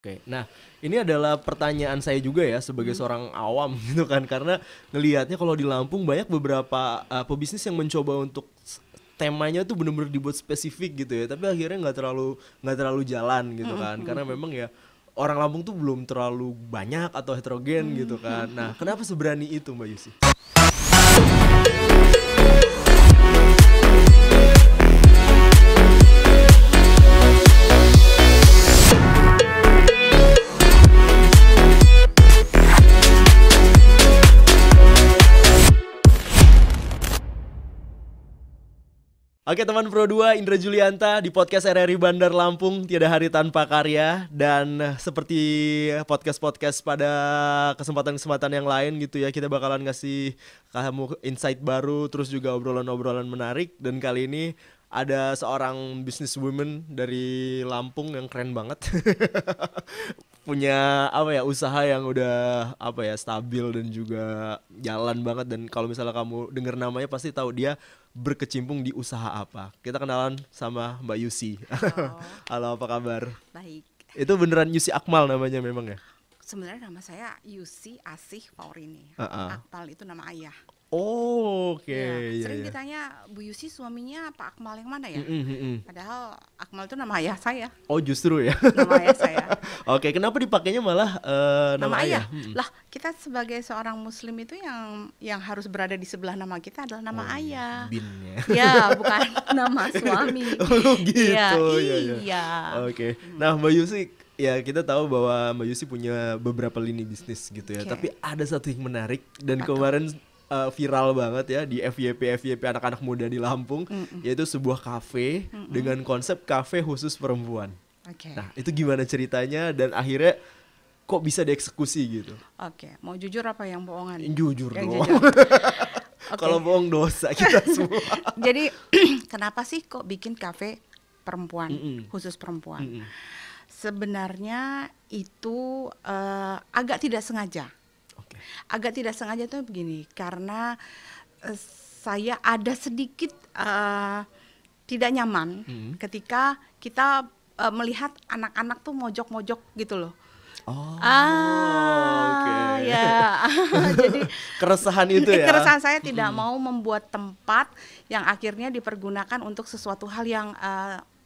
Oke, nah ini adalah pertanyaan saya juga ya sebagai seorang awam gitu kan, karena ngelihatnya kalau di Lampung banyak beberapa pebisnis yang mencoba untuk temanya tuh bener-bener dibuat spesifik gitu ya, tapi akhirnya nggak terlalu jalan gitu kan, karena memang ya orang Lampung tuh belum terlalu banyak atau heterogen gitu kan. Nah, kenapa seberani itu Mbak Yusi? Oke teman Pro 2, Indra Julianta di podcast RRI Bandar Lampung, tiada hari tanpa karya. Dan seperti podcast-podcast pada kesempatan-kesempatan yang lain gitu ya, kita bakalan ngasih kamu insight baru, terus juga obrolan-obrolan menarik. Dan kali ini ada seorang businesswoman dari Lampung yang keren banget. Punya usaha yang udah stabil dan juga jalan banget. Dan kalau misalnya kamu denger namanya pasti tahu dia berkecimpung di usaha apa. Kita kenalan sama Mbak Yusi. Halo, Halo, apa kabar? baik. Itu beneran Yusi Akmal namanya memang ya? Sebenarnya nama saya Yusi Asih Faurini. Akmal itu nama ayah. Oh, oke. Ya, Iya. sering ditanya Bu Yusi suaminya Pak Akmal yang mana ya? Mm. Padahal Akmal itu nama ayah saya. Oh, justru ya. Nama ayah saya. Oke, kenapa dipakainya malah nama ayah? Lah, kita sebagai seorang Muslim itu yang harus berada di sebelah nama kita adalah nama ayah. Bin ya. Ya, bukan nama suami. Oh, gitu. Ya, Iya. iya. Oke. Nah, Mbak Yusi, ya kita tahu bahwa Mbak Yusi punya beberapa lini bisnis gitu ya. Oke. Tapi ada satu yang menarik dan Apa tuh? kemarin viral banget ya di FYP anak-anak muda di Lampung, yaitu sebuah kafe dengan konsep kafe khusus perempuan. Oke. Nah, itu gimana ceritanya dan akhirnya kok bisa dieksekusi gitu? Oke, mau jujur apa yang bohongan? Jujur Yang dong. jujur. Oke. Kalau bohong dosa kita semua. Jadi kenapa sih kok bikin kafe perempuan, khusus perempuan? Sebenarnya itu agak tidak sengaja. Oke. Agak tidak sengaja tuh begini, karena saya ada sedikit tidak nyaman ketika kita melihat anak-anak tuh mojok-mojok gitu loh. Oh, oke. Ya. Jadi keresahan itu ya. keresahan saya tidak mau membuat tempat yang akhirnya dipergunakan untuk sesuatu hal yang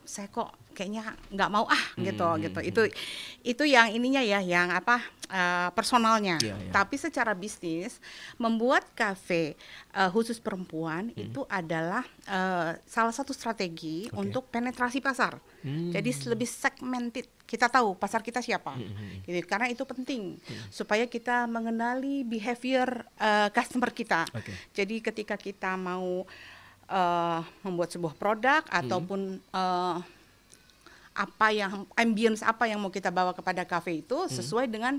saya kok kayaknya nggak mau gitu. Itu yang ininya ya, yang personalnya. Iya. Tapi secara bisnis membuat kafe khusus perempuan itu adalah salah satu strategi untuk penetrasi pasar. Jadi lebih segmented. Kita tahu pasar kita siapa, gitu. Karena itu penting supaya kita mengenali behavior customer kita. Jadi ketika kita mau membuat sebuah produk ataupun ambience apa yang mau kita bawa kepada cafe itu sesuai dengan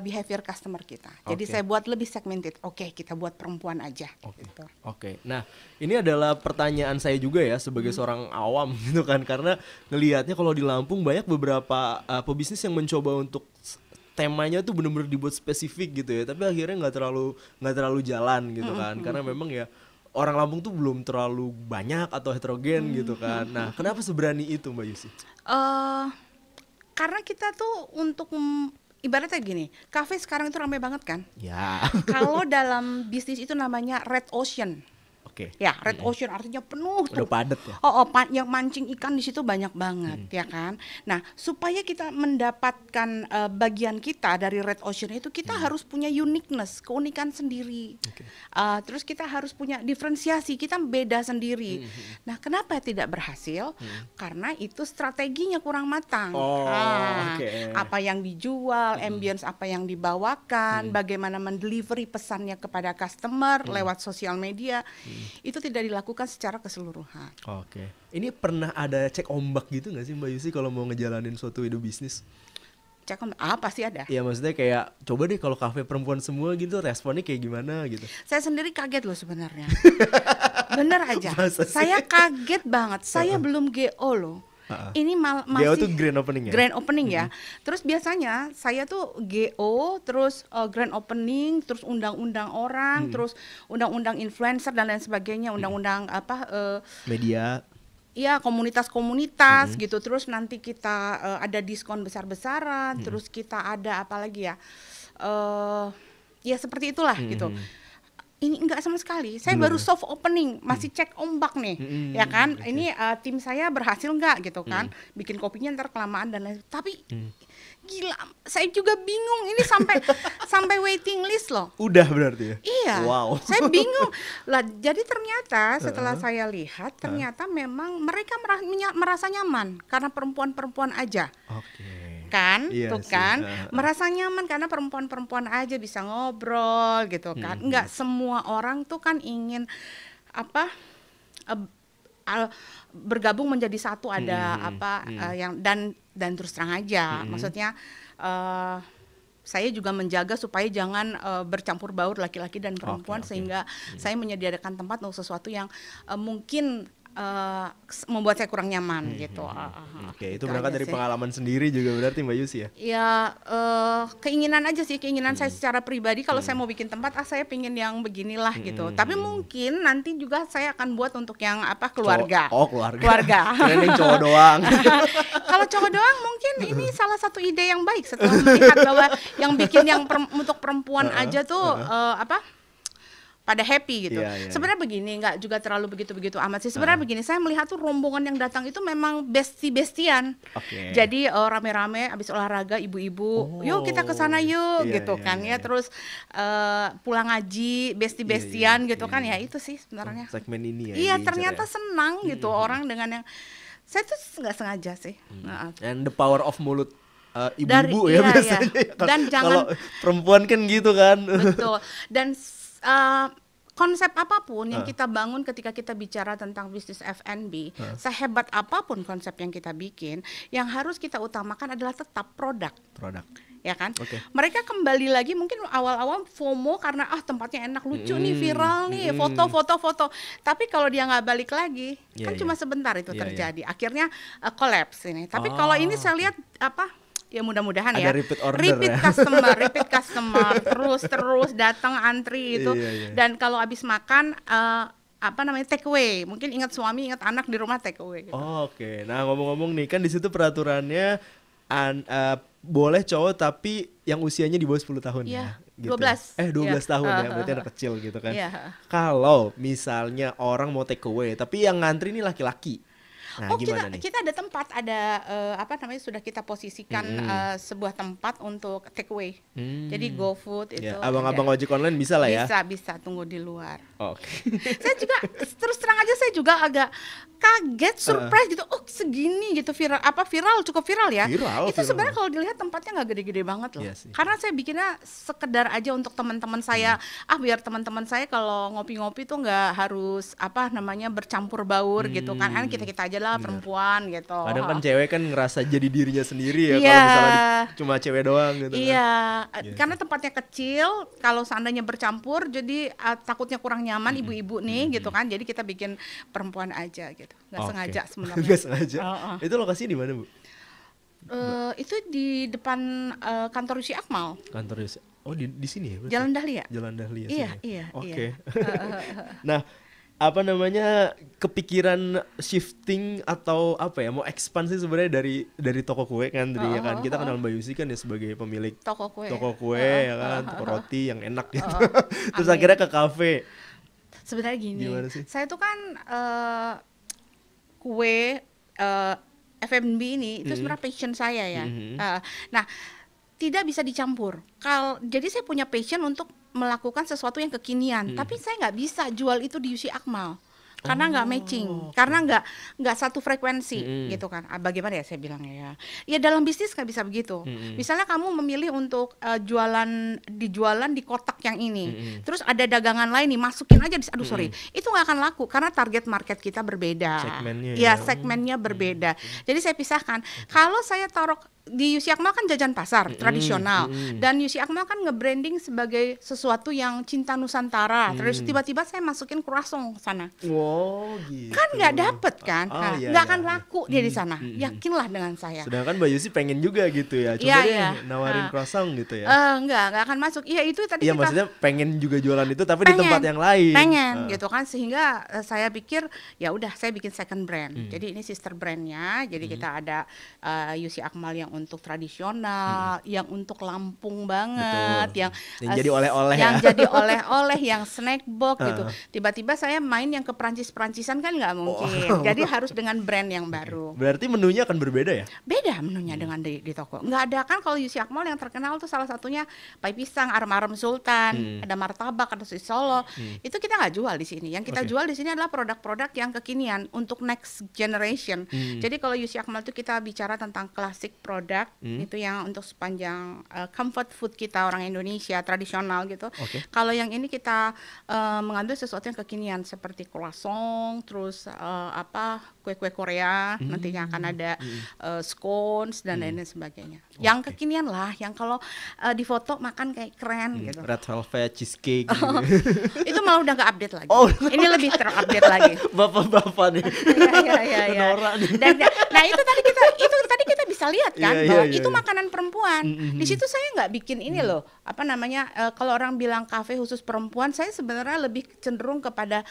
behavior customer kita. Jadi saya buat lebih segmented. Oke, kita buat perempuan aja. Gitu. Oke. Nah, ini adalah pertanyaan saya juga ya sebagai seorang awam gitu kan, karena ngelihatnya kalau di Lampung banyak beberapa pebisnis yang mencoba untuk temanya tuh bener-bener dibuat spesifik gitu ya, tapi akhirnya nggak terlalu jalan gitu kan, karena memang ya orang Lampung tuh belum terlalu banyak atau heterogen gitu kan. Nah, kenapa seberani itu Mbak Yusi? Karena kita tuh untuk ibaratnya gini, kafe sekarang itu ramai banget kan. Ya. Kalau dalam bisnis itu namanya red ocean. Oke. Ya, red ocean artinya penuh tuh. Udah padet ya. Yang mancing ikan di situ banyak banget, ya kan. Nah, supaya kita mendapatkan bagian kita dari red ocean itu, kita harus punya uniqueness, keunikan sendiri. Terus kita harus punya diferensiasi, kita beda sendiri. Nah, kenapa tidak berhasil? Karena itu strateginya kurang matang. Apa yang dijual, ambience apa yang dibawakan, bagaimana mendelivery pesannya kepada customer lewat sosial media. Itu tidak dilakukan secara keseluruhan. Oke. Ini pernah ada cek ombak gitu nggak sih Mbak Yusi kalau mau ngejalanin suatu ide bisnis? Pasti ada. Iya, maksudnya kayak coba deh kalau kafe perempuan semua gitu responnya kayak gimana gitu. Saya sendiri kaget loh sebenarnya. Bener aja. Masa sih? Saya kaget banget. Saya belum GO loh. Ini masih GO tuh grand opening ya? Grand opening ya. Terus biasanya saya tuh GO, terus grand opening, terus undang-undang orang, terus undang-undang influencer dan lain sebagainya, undang-undang Media. ya komunitas-komunitas gitu. Terus nanti kita ada diskon besar-besaran, terus kita ada apa lagi ya? Ya seperti itulah gitu. Ini enggak sama sekali. Saya baru soft opening, masih cek ombak nih, ya kan? Ini tim saya berhasil nggak gitu kan? Bikin kopinya ntar kelamaan dan lain. Tapi gila, saya juga bingung. Ini sampai waiting list loh. Udah berarti ya? Iya. Wow. Saya bingung. Lah, jadi ternyata setelah saya lihat, ternyata memang mereka merasa nyaman karena perempuan-perempuan aja. Oke. Kan, Iya tuh sih. kan, merasa nyaman karena perempuan-perempuan aja bisa ngobrol gitu kan. Nggak semua orang tuh kan ingin apa bergabung menjadi satu, ada yang dan terus terang aja, maksudnya saya juga menjaga supaya jangan bercampur baur laki-laki dan perempuan, sehingga saya menyediakan tempat untuk sesuatu yang mungkin membuat saya kurang nyaman gitu. Oke, itu berangkat dari pengalaman sendiri juga berarti Mbak Yusi ya? Ya keinginan aja sih, keinginan saya secara pribadi. Kalau saya mau bikin tempat, saya pingin yang beginilah gitu. Tapi mungkin nanti juga saya akan buat untuk yang keluarga. Keluarga. Kirain yang cowok doang. Kalau cowok doang mungkin ini salah satu ide yang baik setelah melihat bahwa yang bikin yang untuk perempuan aja tuh pada happy gitu. Sebenarnya begini, nggak juga terlalu begitu-begitu amat sih. Sebenarnya begini, saya melihat tuh rombongan yang datang itu memang besti-bestian. Jadi rame-rame abis olahraga, ibu-ibu, yuk kita ke sana yuk gitu kan ya. Terus pulang ngaji, besti-bestian gitu kan ya. Itu sih sebenarnya. Segmen ini ya. Iya, ternyata senang gitu orang dengan yang saya tuh nggak sengaja sih. And the power of mulut ibu-ibu ya biasanya. Iya. Dan kalau perempuan kan gitu kan. Betul. Dan konsep apapun yang kita bangun ketika kita bicara tentang bisnis F&B, sehebat apapun konsep yang kita bikin, yang harus kita utamakan adalah tetap produk. Ya kan? Mereka kembali lagi mungkin awal-awal FOMO karena tempatnya enak, lucu nih, viral nih, foto. Tapi kalau dia nggak balik lagi, kan cuma sebentar itu terjadi. Akhirnya collapse ini. Tapi kalau ini saya lihat ya mudah-mudahan ada ya repeat customer terus datang antri itu. Dan kalau habis makan take away, mungkin ingat suami ingat anak di rumah take away gitu. Oke. Nah ngomong-ngomong nih, kan di situ peraturannya boleh cowok tapi yang usianya di bawah 10 tahun ya gitu. 12 tahun ya, berarti anak kecil gitu kan. Kalau misalnya orang mau take away tapi yang ngantri ini laki-laki, nah, kita ada tempat, ada sudah kita posisikan sebuah tempat untuk take away. Jadi GoFood itu. Abang-abang ojek online bisa lah ya. Bisa tunggu di luar. Oke. Saya juga terus terang aja saya juga agak kaget, surprise gitu. Oh, segini gitu viral, cukup viral ya. Itu sebenarnya kalau dilihat tempatnya nggak gede-gede banget loh. Karena saya bikinnya sekedar aja untuk teman-teman saya. Biar teman-teman saya kalau ngopi-ngopi tuh nggak harus bercampur baur gitu kan. Kita aja lah perempuan gitu. Kadang kan cewek kan ngerasa jadi dirinya sendiri ya kalau misalnya cuma cewek doang gitu kan. Karena tempatnya kecil, kalau seandainya bercampur jadi takutnya kurang nyaman ibu-ibu nih gitu kan. Jadi kita bikin perempuan aja gitu. Nggak sengaja sebenarnya. Nggak sengaja. Itu lokasinya di mana, Bu? Itu di depan kantor Yusi Akmal. Kantor Yusi. Oh, di sini ya? Berarti? Jalan Dahlia. Jalan Dahlia. Iya. Oke. Nah, kepikiran shifting atau mau ekspansi sebenarnya dari toko kue kan tadi ya kan. Kita kenal Mbak Yusi kan ya sebagai pemilik toko kue ya kan, toko roti yang enak gitu. Terus akhirnya ke kafe. Sebenarnya gini, saya tuh kan kue F&B ini itu sebenarnya passion saya ya. Nah, tidak bisa dicampur. Jadi saya punya passion untuk melakukan sesuatu yang kekinian, tapi saya nggak bisa jual itu di Yusi Akmal karena nggak matching, karena nggak satu frekuensi gitu kan. Bagaimana ya saya bilangnya ya dalam bisnis nggak bisa begitu. Misalnya kamu memilih untuk jualan di kotak yang ini, terus ada dagangan lain nih masukin aja itu nggak akan laku karena target market kita berbeda, segmennya berbeda. Jadi saya pisahkan. Kalau saya taruh di Yusi Akmal kan jajan pasar tradisional, dan Yusi Akmal kan nge-branding sebagai sesuatu yang cinta Nusantara. Terus tiba-tiba saya masukin croissant ke sana. Wow, gitu. Kan nggak dapet kan, nggak akan iya. laku dia di sana. Yakinlah dengan saya. Sedangkan Mbak Yusi pengen juga gitu ya. Coba deh nawarin croissant gitu ya. Nggak akan masuk. Iya itu tadi Iya, kita maksudnya pengen juga jualan itu tapi di tempat yang lain. pengen gitu kan, sehingga saya pikir ya udah saya bikin second brand. Jadi ini sister brandnya. Jadi kita ada Yusi Akmal yang untuk tradisional, yang untuk Lampung banget, yang jadi oleh-oleh yang ya. jadi oleh-oleh, yang snack box gitu. Tiba-tiba saya main yang ke Perancis-Perantisan kan nggak mungkin. Jadi harus dengan brand yang baru. Berarti menunya akan berbeda ya? Beda menunya dengan di toko. Nggak ada kan kalau Yusi Akmal yang terkenal tuh salah satunya pai pisang, arem-arem sultan, ada martabak, ada sosis Solo. Itu kita nggak jual di sini. Yang kita jual di sini adalah produk-produk yang kekinian untuk next generation. Jadi kalau Yusi Akmal itu kita bicara tentang klasik produk, itu yang untuk sepanjang comfort food kita orang Indonesia tradisional gitu. Kalau yang ini kita mengambil sesuatu yang kekinian seperti croissant, terus kue-kue Korea, nantinya akan ada scones dan lain sebagainya. Yang kekinian lah, yang kalau di foto makan kayak keren gitu. Red velvet, cheesecake gitu. Itu malah udah nggak update lagi. Ini lebih terupdate lagi. Bapak-bapak nih. Iya. Nah itu tadi kita bisa lihat kan bahwa itu makanan perempuan. Di situ saya nggak bikin ini loh, kalau orang bilang kafe khusus perempuan, saya sebenarnya lebih cenderung kepada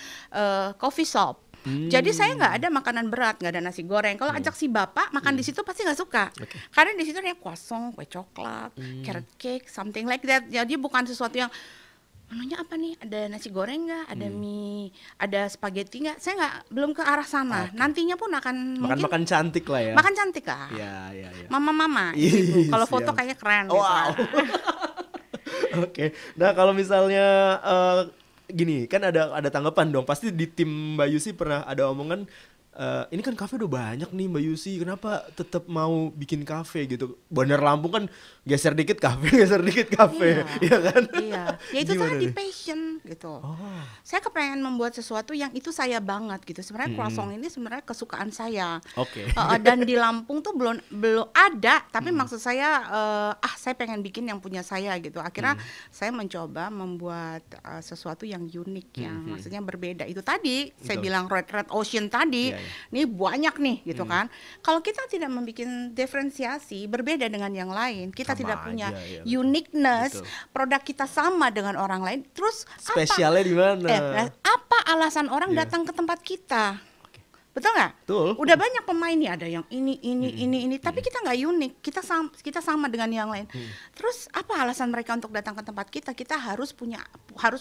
coffee shop. Jadi saya nggak ada makanan berat, nggak ada nasi goreng. Kalau ajak si bapak makan di situ pasti nggak suka, karena di situ ada croissant, kue coklat, carrot cake, something like that. Jadi bukan sesuatu yang menunya apa nih? Ada nasi goreng nggak? Ada mie? Ada spaghetti nggak? Saya belum ke arah sana. Nantinya pun akan makan cantik lah ya. Makan cantik lah. Iya. Mama gitu. Kalau foto kayaknya keren. Wow. Gitu. Oke. Nah kalau misalnya gini kan ada tanggapan dong. Pasti di tim Mbak Yusi pernah ada omongan. Ini kan kafe udah banyak nih Mbak Yusi, kenapa tetap mau bikin kafe gitu? Bandar Lampung kan geser dikit kafe, iya kan? Iya, ya itu tadi passion gitu. Saya kepengen membuat sesuatu yang itu saya banget gitu. Sebenarnya croissant ini sebenarnya kesukaan saya. Dan di Lampung tuh belum ada, tapi maksud saya saya pengen bikin yang punya saya gitu. Akhirnya saya mencoba membuat sesuatu yang unik, yang maksudnya berbeda. Itu tadi saya bilang Red Ocean tadi. Ini banyak nih gitu kan. Kalau kita tidak membuat diferensiasi berbeda dengan yang lain, kita tidak punya uniqueness, produk kita sama dengan orang lain. Terus spesialnya di mana? Apa alasan orang datang ke tempat kita? Betul nggak? Betul. Udah banyak pemain nih, ada yang ini, tapi kita nggak unik, kita sama dengan yang lain. Terus apa alasan mereka untuk datang ke tempat kita? Kita harus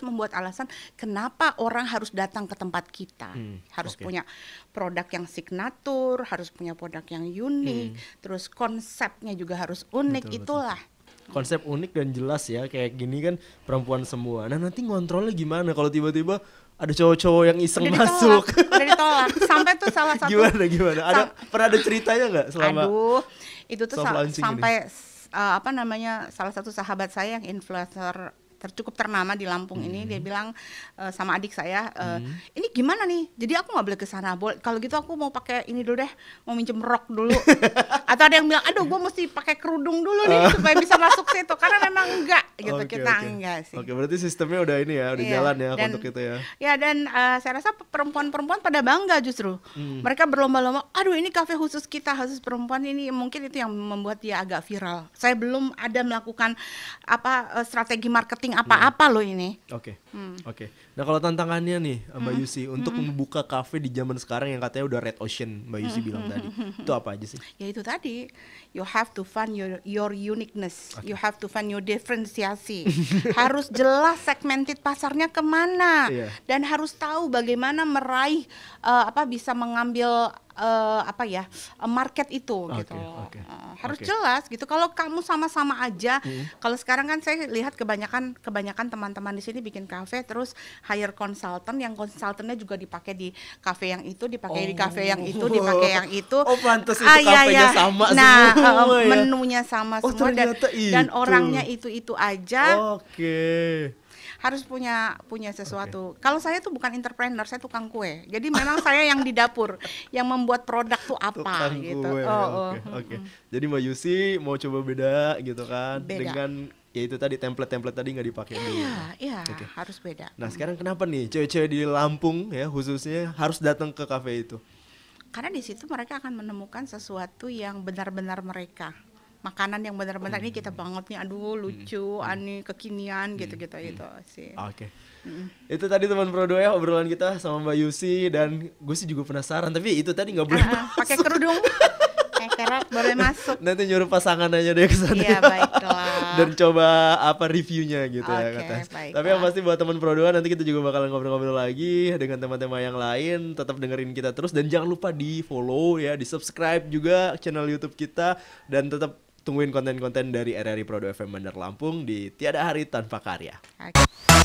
membuat alasan kenapa orang harus datang ke tempat kita. Harus punya produk yang signatur, harus punya produk yang unik, terus konsepnya juga harus unik. Itulah. Konsep unik dan jelas ya, kayak gini kan perempuan semua. Nah nanti ngontrolnya gimana kalau tiba-tiba ada cowok-cowok yang iseng masuk? Udah ditolak. Sampai tuh salah satu. Gimana? Pernah ada ceritanya nggak selama? Itu tuh sampai salah satu sahabat saya yang influencer cukup ternama di Lampung ini, dia bilang sama adik saya, ini gimana nih? Jadi aku nggak boleh ke sana. Kalau gitu aku mau pakai ini dulu deh, mau minjem rok dulu. Atau ada yang bilang, aduh, gue mesti pakai kerudung dulu nih supaya bisa masuk situ. Karena memang enggak gitu, enggak sih. Berarti sistemnya udah ini ya, udah jalan ya untuk itu ya. Ya dan saya rasa perempuan-perempuan pada bangga justru. Mereka berlomba-lomba, aduh ini kafe khusus kita, khusus perempuan ini. Mungkin itu yang membuat dia agak viral. Saya belum ada melakukan strategi marketing apa-apa loh ini. Oke. Nah kalau tantangannya nih Mbak Yusi untuk membuka kafe di zaman sekarang yang katanya udah Red Ocean, Mbak Yusi bilang tadi, itu apa aja sih? Ya itu tadi, you have to find your uniqueness, you have to find your differentiasi. Harus jelas segmented pasarnya kemana, dan harus tahu bagaimana meraih bisa mengambil market itu gitu. Harus jelas gitu. Kalau kamu sama-sama aja, kalau sekarang kan saya lihat kebanyakan teman-teman di sini bikin kafe terus hire konsultan, yang konsultannya juga dipakai di kafe yang itu, dipakai di kafe yang itu, dipakai yang itu. Pantas itu kafenya sama semua ya. Menunya sama semua dan orangnya itu aja. harus punya sesuatu. Kalau saya tuh bukan entrepreneur, saya tukang kue. Jadi memang saya yang di dapur, yang membuat produk tuh apa Tukang gitu. kue. Oke. Jadi Mbak Yusi mau coba beda gitu kan, Beda. dengan ya itu tadi template tadi nggak dipakai dulu. Iya, Oke. harus beda. Nah sekarang kenapa nih cewek-cewek di Lampung ya khususnya harus datang ke kafe itu? Karena di situ mereka akan menemukan sesuatu yang benar-benar mereka. Makanan yang benar-benar ini kita banget nih, aduh lucu, ani kekinian gitu-gitu itu sih. Oke. Itu tadi teman Pro 2 ya obrolan kita sama Mbak Yusi, dan gue sih juga penasaran tapi itu tadi nggak boleh Pakai kerudung, kerap boleh masuk. nanti nyuruh pasangan aja deh ke sana. Iya, baiklah. Dan coba apa reviewnya gitu ya Oke, kata. baiklah. Tapi yang pasti buat teman Pro 2 nanti kita juga bakalan ngobrol-ngobrol lagi dengan tema-tema yang lain. Tetap dengerin kita terus dan jangan lupa di follow ya, di subscribe juga channel YouTube kita, dan tetap tungguin konten-konten dari RRI Pro 2 FM Bandar Lampung di Tiada Hari Tanpa Karya. Oke.